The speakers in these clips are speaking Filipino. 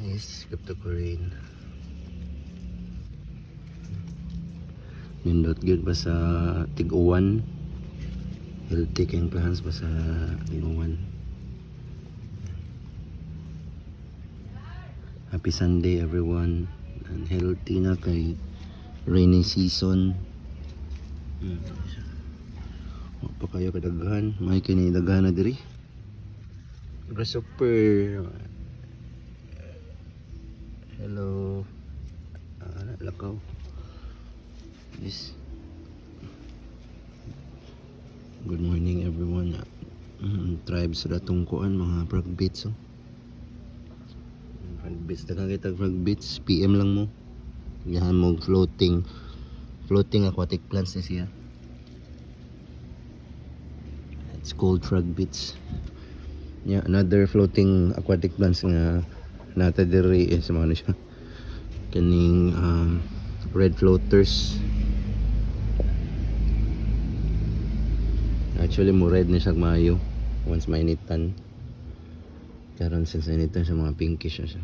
Yes, cryptocurrency. Nindot gyud ba sa Tig-uwan? Healthy kayong plans ba sa Tig-uwan? Happy Sunday everyone. And healthy na kay rainy season. Wa pa kayo kadaghan, may kini daghan na diri. Grasshopper. Hello. Lakaw. Yes. Good morning everyone. Tribes sa datong kuan mga frog bits. Frog bits, daghang kita frog bits. PM lang mo. Yahan mo floating aquatic plants na siya. It's called frog bits. Yeah, another floating aquatic plants nga nata diri sa mga siya. Kaning red floaters. Actually mo red na siya maayo once mainitan. Karon since mainitan siya mga pinkish na siya.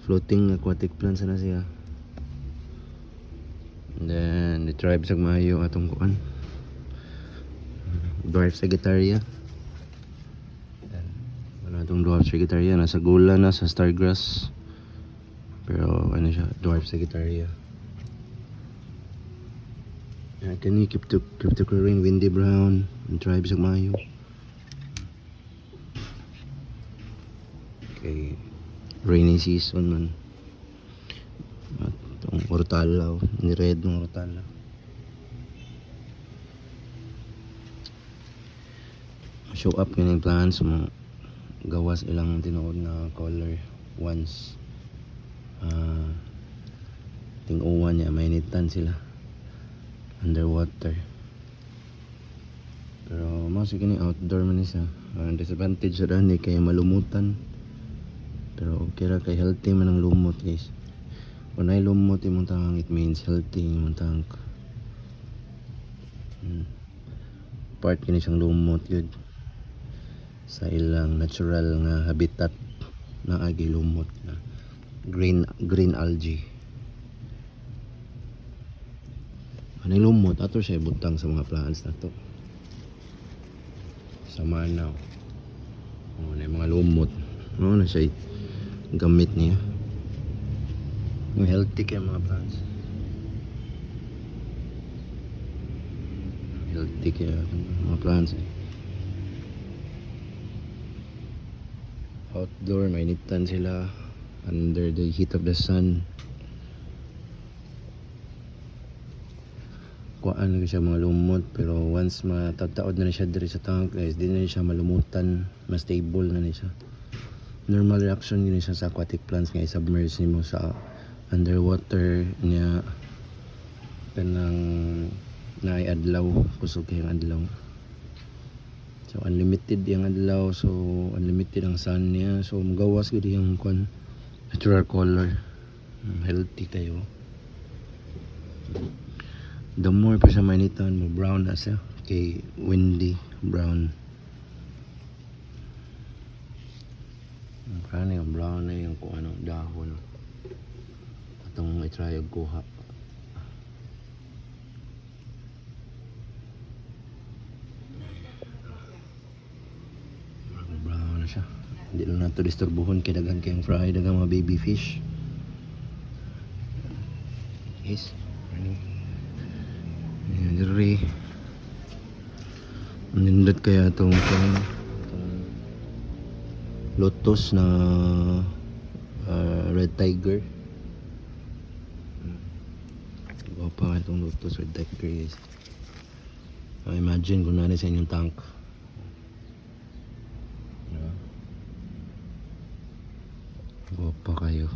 Floating aquatic plants na siya. And then the tribes sa maayo atong kuan. Dwarf Sagittaria. Itong dwarf Sagittaria nasa gula na sa Stargrass, pero ano siya, dwarf Sagittaria. Kani cryptocurrency, windy brown, and tribes sa mayo. Okay, rainy season man. Itong ortala, ni red ng ortala. Show up kaning plants mo. Gawas ilang tinuod na color once Ting-uwan niya mainitan sila underwater, pero mas kini outdoor man siya. Disadvantage sa dani kay malumutan, pero okay ra kay healthy man ang lumot guys. Kung ay lumot imong tang, it means healthy imong tang. Part kini siyang lumot yun sa ilang natural nga habitat na agi lumot na green algae. Ano yung lumot ato siya butang sa mga plants na to sa manaw. Na yung mga lumot na siya gamit niya. Healthy kaya mga plants, healthy kaya mga plants outdoor, mainitan sila under the heat of the sun. Kuan na siya mga lumot, pero once matataod na siya diri sa tank guys, di na siya malumutan, mas stable na siya. Normal reaction yun siya sa aquatic plants nga i-submerge mo sa underwater niya kanang naay-adlaw, kusog kayong adlaw. So unlimited yung adlaw, so unlimited ang sun niya, so magawas gud yung natural color. Healthy kayo. The more pa siya mainitan mo, brown na siya. Okay, windy brown. Kaya yung brown na yung kung anong dahon. Atong i-try yung kuha. Siya. Hindi lang nato disturbuhon kay daghang kayong fry, daghang mga baby fish. Yes. Ayan, diri. Nindot kaya itong lotus na red tiger. Guwapa itong lotus red tiger guys. Imagine kung nani sa inyong tank. Guwapa kayo.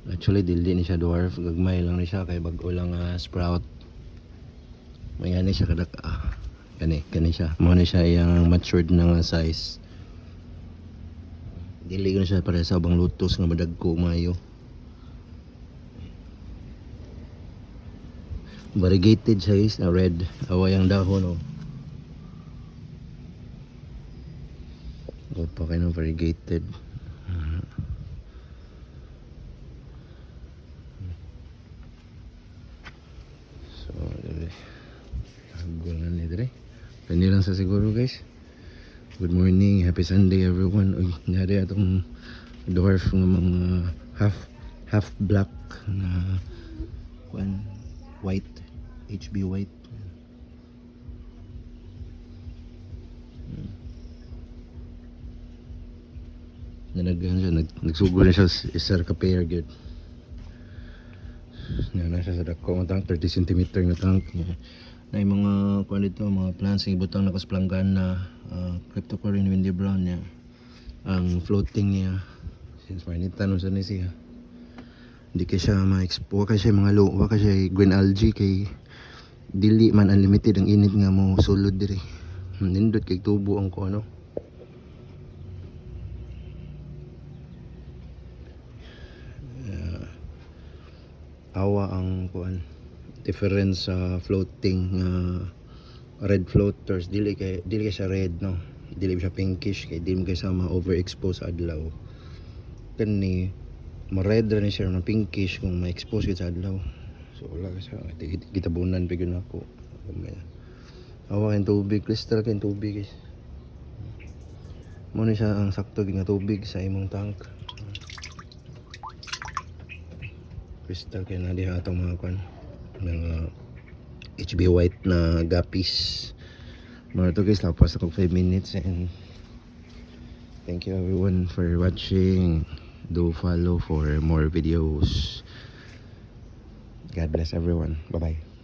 Actually dili ni siya dwarf, gagmay lang ni siya kay bag-o lang sprout. May gani siya kadak kani siya. Mo ni siya yang matured na size. Dili ko na siya para sa ubang lotus nga madagko mayo. Variegated siya guys, na red. Away ang dahon Go pa kayo ng variegated. So, dali. Hagulan ni dire. Kani lang sa siguro guys. Good morning, happy Sunday everyone. Uy, nari atong dwarf ng mga half black na white, HB white. Nalagyan siya, nagsugol na siya isar ka pair good. Na siya sa dako ng tank, 30 cm na tank. Na yung mga kuan dito, mga plants ng ibutang nakasplangan na cryptocorin windy brown niya. Ang floating niya since mainita no sa ni siya. Hindi kay siya ma-expo kasi mga low, wa kasi green algae kay dili man unlimited ang init nga mo sulod diri. Nindot kay tubo ang ko ano. Awa ang kuan difference sa floating red floaters dili kay siya red no, dili siya pinkish kay dili kay sa ma-overexpose sa adlaw. Kani ma-red ra ni siya na pinkish kung ma-expose sa adlaw. So wala ka siya gitabunan pa gyud ako. Awa kay tubig, crystal kay tubig guys. Mo ni siya ang sakto nga tubig sa imong tank. Crystal kay na diha atong mga kwan mga HB white na guppies. Mga to guys, tapos ako 5 minutes and thank you everyone for watching. Do follow for more videos. God bless everyone. Bye bye.